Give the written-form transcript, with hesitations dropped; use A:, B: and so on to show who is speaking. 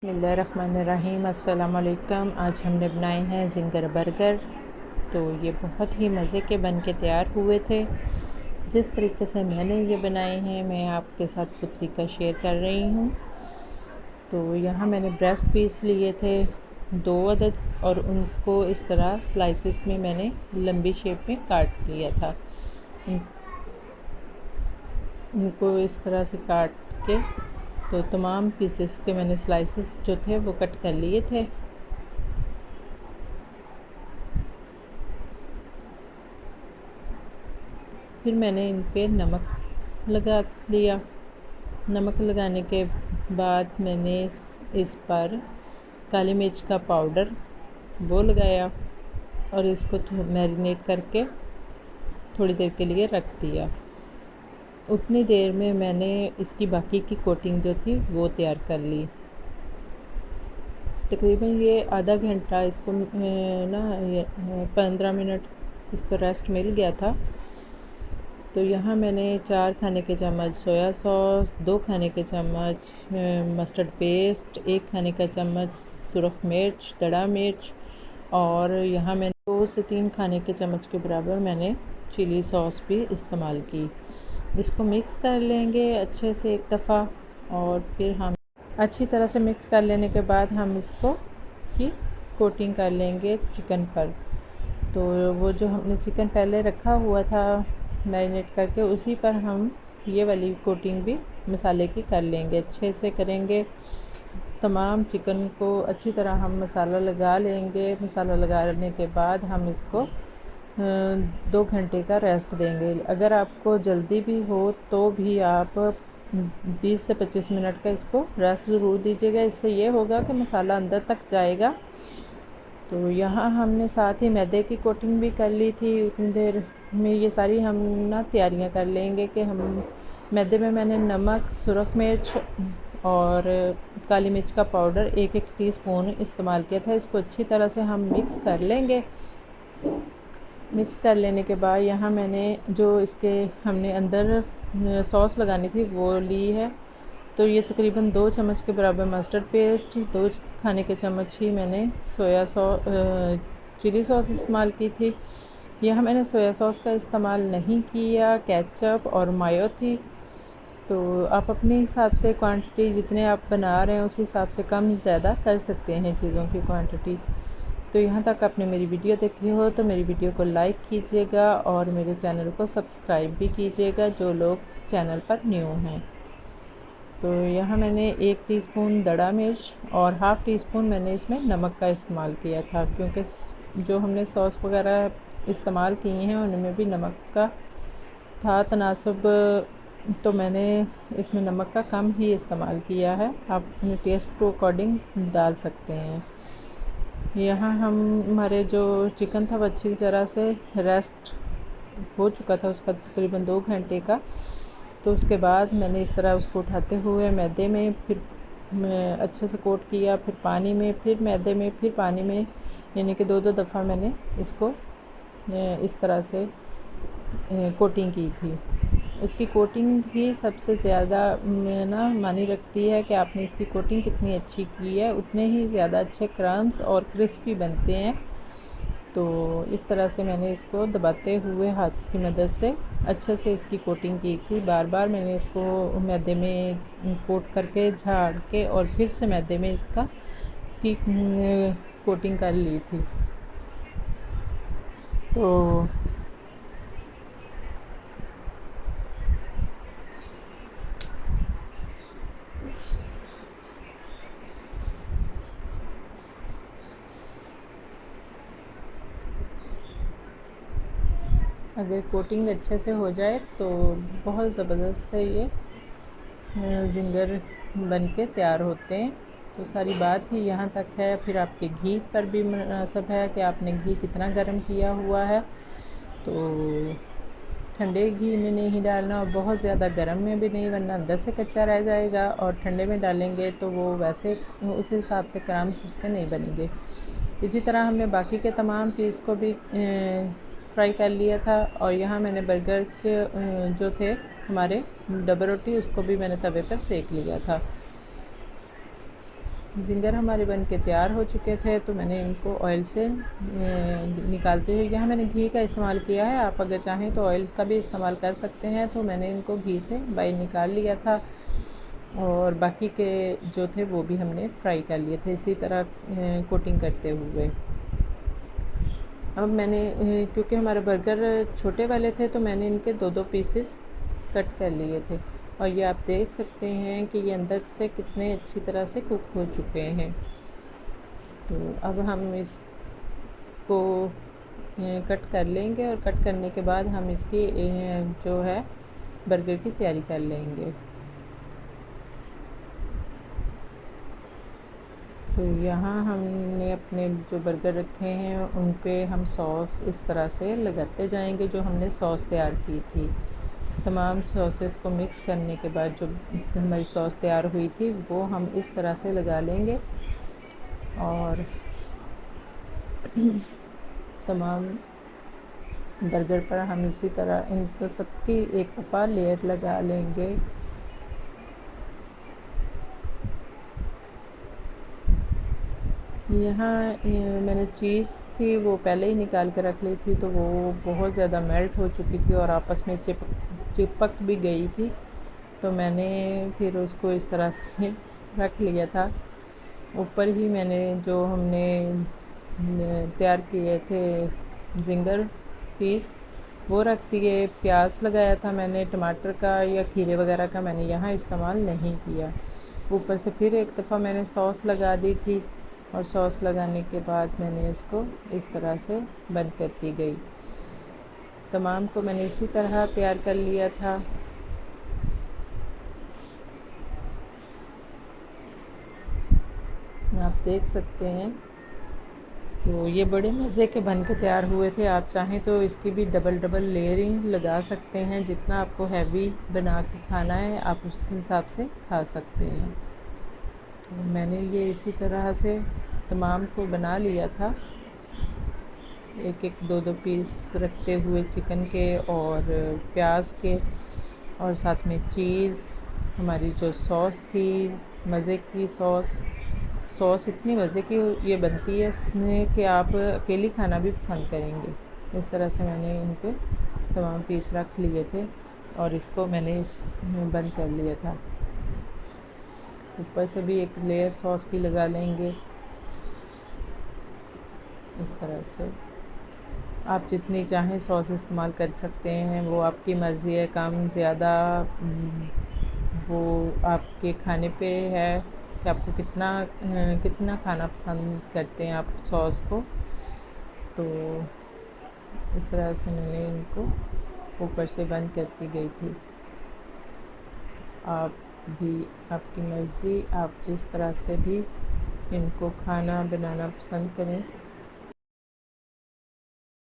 A: बिस्मिल्लाहिर्रहमानिर्रहीम। अस्सलाम वालेकुम। आज हमने बनाए हैं ज़िंगर बर्गर। तो ये बहुत ही मज़े के बन के तैयार हुए थे। जिस तरीके से मैंने ये बनाए हैं मैं आपके साथ वो तरीका शेयर कर रही हूँ। तो यहाँ मैंने ब्रेस्ट पीस लिए थे 2 अदद और उनको इस तरह स्लाइसेस में मैंने लंबी शेप में काट लिया था। उनको इस तरह से काट के तो तमाम पीसेस के मैंने स्लाइसेस जो थे वो कट कर लिए थे। फिर मैंने इन पे नमक लगा दिया। नमक लगाने के बाद मैंने इस पर काली मिर्च का पाउडर वो लगाया और इसको मैरिनेट करके थोड़ी देर के लिए रख दिया। उतनी देर में मैंने इसकी बाकी की कोटिंग जो थी वो तैयार कर ली। तकरीबन ये आधा घंटा इसको 15 मिनट इसको रेस्ट मिल गया था। तो यहाँ मैंने 4 खाने के चम्मच सोया सॉस, 2 खाने के चम्मच मस्टर्ड पेस्ट, 1 खाने का चम्मच सुरख मिर्च, दड़ा मिर्च और यहाँ मैंने 2 से 3 खाने के चम्मच के बराबर मैंने चिली सॉस भी इस्तेमाल की। इसको मिक्स कर लेंगे अच्छे से एक दफ़ा और फिर हम अच्छी तरह से मिक्स कर लेने के बाद हम इसको की कोटिंग कर लेंगे चिकन पर। तो वो जो हमने चिकन पहले रखा हुआ था मैरिनेट करके उसी पर हम ये वाली कोटिंग भी मसाले की कर लेंगे। अच्छे से करेंगे, तमाम चिकन को अच्छी तरह हम मसाला लगा लेंगे। मसाला लगाने के बाद हम इसको 2 घंटे का रेस्ट देंगे। अगर आपको जल्दी भी हो तो भी आप 20 से 25 मिनट का इसको रेस्ट ज़रूर दीजिएगा। इससे ये होगा कि मसाला अंदर तक जाएगा। तो यहाँ हमने साथ ही मैदे की कोटिंग भी कर ली थी। उतनी देर में ये सारी हम ना तैयारियाँ कर लेंगे कि हम मैदे में मैंने नमक, सुरख मिर्च और काली मिर्च का पाउडर 1-1 टीस्पून इस्तेमाल किया था। इसको अच्छी तरह से हम मिक्स कर लेंगे। मिक्स कर लेने के बाद यहाँ मैंने जो इसके हमने अंदर सॉस लगानी थी वो ली है। तो ये तकरीबन 2 चम्मच के बराबर मस्टर्ड पेस्ट, 2 खाने के चम्मच ही मैंने चिली सॉस इस्तेमाल की थी। यहाँ मैंने सोया सॉस का इस्तेमाल नहीं किया, केचप और मायो थी। तो आप अपने हिसाब से क्वांटिटी जितने आप बना रहे हैं उस हिसाब से कम ज़्यादा कर सकते हैं चीज़ों की क्वांटिटी। तो यहाँ तक आपने मेरी वीडियो देखी हो तो मेरी वीडियो को लाइक कीजिएगा और मेरे चैनल को सब्सक्राइब भी कीजिएगा जो लोग चैनल पर न्यू हैं। तो यहाँ मैंने 1 टीस्पून दड़ा मिर्च और हाफ़ टी स्पून मैंने इसमें नमक का इस्तेमाल किया था, क्योंकि जो हमने सॉस वगैरह इस्तेमाल किए हैं उनमें भी नमक का था तनासब। तो मैंने इसमें नमक का कम ही इस्तेमाल किया है। आप अपने टेस्ट के अकॉर्डिंग डाल सकते हैं। यहाँ हमारे जो चिकन था वो अच्छी तरह से रेस्ट हो चुका था उसका तकरीबन 2 घंटे का। तो उसके बाद मैंने इस तरह उसको उठाते हुए मैदे में फिर अच्छे से कोट किया, फिर पानी में, फिर मैदे में, फिर पानी में, यानी कि 2-2 दफ़ा मैंने इसको इस तरह से कोटिंग की थी। इसकी कोटिंग ही सबसे ज़्यादा ना मानी रखती है कि आपने इसकी कोटिंग कितनी अच्छी की है, उतने ही ज़्यादा अच्छे क्रम्स और क्रिस्पी बनते हैं। तो इस तरह से मैंने इसको दबाते हुए हाथ की मदद से अच्छे से इसकी कोटिंग की थी। बार बार मैंने इसको मैदे में कोट करके झाड़ के और फिर से मैदे में इसका की कोटिंग कर ली थी। तो अगर कोटिंग अच्छे से हो जाए तो बहुत ज़बरदस्त से ये ज़िंगर बन के तैयार होते हैं। तो सारी बात ही यहाँ तक है। फिर आपके घी पर भी मुनासिब है कि आपने घी कितना गर्म किया हुआ है। तो ठंडे घी में नहीं डालना और बहुत ज़्यादा गर्म में भी नहीं, वरना अंदर से कच्चा रह जाएगा। और ठंडे में डालेंगे तो वो वैसे उस हिसाब से क्रम्स उसके नहीं बनेंगे। इसी तरह हमने बाकी के तमाम पीस को भी फ्राई कर लिया था। और यहाँ मैंने बर्गर के जो थे हमारे डबल रोटी, उसको भी मैंने तवे पर सेक लिया था। जिंगर हमारे बन के तैयार हो चुके थे, तो मैंने इनको ऑयल से निकालते हुए, यहाँ मैंने घी का इस्तेमाल किया है, आप अगर चाहें तो ऑयल का भी इस्तेमाल कर सकते हैं। तो मैंने इनको घी से बाहर निकाल लिया था और बाकी के जो थे वो भी हमने फ्राई कर लिए थे इसी तरह कोटिंग करते हुए। अब मैंने क्योंकि हमारे बर्गर छोटे वाले थे तो मैंने इनके 2-2 पीसेस कट कर लिए थे और ये आप देख सकते हैं कि ये अंदर से कितने अच्छी तरह से कुक हो चुके हैं। तो अब हम इसको कट कर लेंगे और कट करने के बाद हम इसकी जो है बर्गर की तैयारी कर लेंगे। तो यहाँ हमने अपने जो बर्गर रखे हैं उन पे हम सॉस इस तरह से लगाते जाएंगे जो हमने सॉस तैयार की थी। तमाम सॉसेस को मिक्स करने के बाद जो हमारी सॉस तैयार हुई थी वो हम इस तरह से लगा लेंगे और तमाम बर्गर पर हम इसी तरह इनको सबकी एक दफ़ा लेयर लगा लेंगे। यहाँ मैंने चीज़ थी वो पहले ही निकाल कर रख ली थी, तो वो बहुत ज़्यादा मेल्ट हो चुकी थी और आपस में चिपक भी गई थी, तो मैंने फिर उसको इस तरह से रख लिया था। ऊपर ही मैंने जो हमने तैयार किए थे जिंगर पीस वो रख दिए। प्याज लगाया था मैंने, टमाटर का या खीरे वगैरह का मैंने यहाँ इस्तेमाल नहीं किया। ऊपर से फिर एक दफ़ा मैंने सॉस लगा दी थी और सॉस लगाने के बाद मैंने इसको इस तरह से बंद करती गई। तमाम को मैंने इसी तरह तैयार कर लिया था। आप देख सकते हैं तो ये बड़े मज़े के बन के तैयार हुए थे। आप चाहें तो इसकी भी डबल लेयरिंग लगा सकते हैं, जितना आपको हैवी बना के खाना है आप उस हिसाब से खा सकते हैं। तो मैंने ये इसी तरह से तमाम को बना लिया था, एक एक 2-2 पीस रखते हुए चिकन के और प्याज के, और साथ में चीज़, हमारी जो सॉस थी मज़े की सॉस इतनी मज़े की ये बनती है इसमें कि आप अकेली खाना भी पसंद करेंगे। इस तरह से मैंने इन पे तमाम पीस रख लिए थे और इसको मैंने बंद कर लिया था। ऊपर से भी एक लेयर सॉस की लगा लेंगे इस तरह से। आप जितनी चाहें सॉस इस्तेमाल कर सकते हैं, वो आपकी मर्ज़ी है, कम ज़्यादा वो आपके खाने पे है कि आपको कितना खाना पसंद करते हैं आप सॉस को। तो इस तरह से मैंने इनको ऊपर से बंद करती गई थी। आप भी आपकी मर्ज़ी, आप जिस तरह से भी इनको खाना बनाना पसंद करें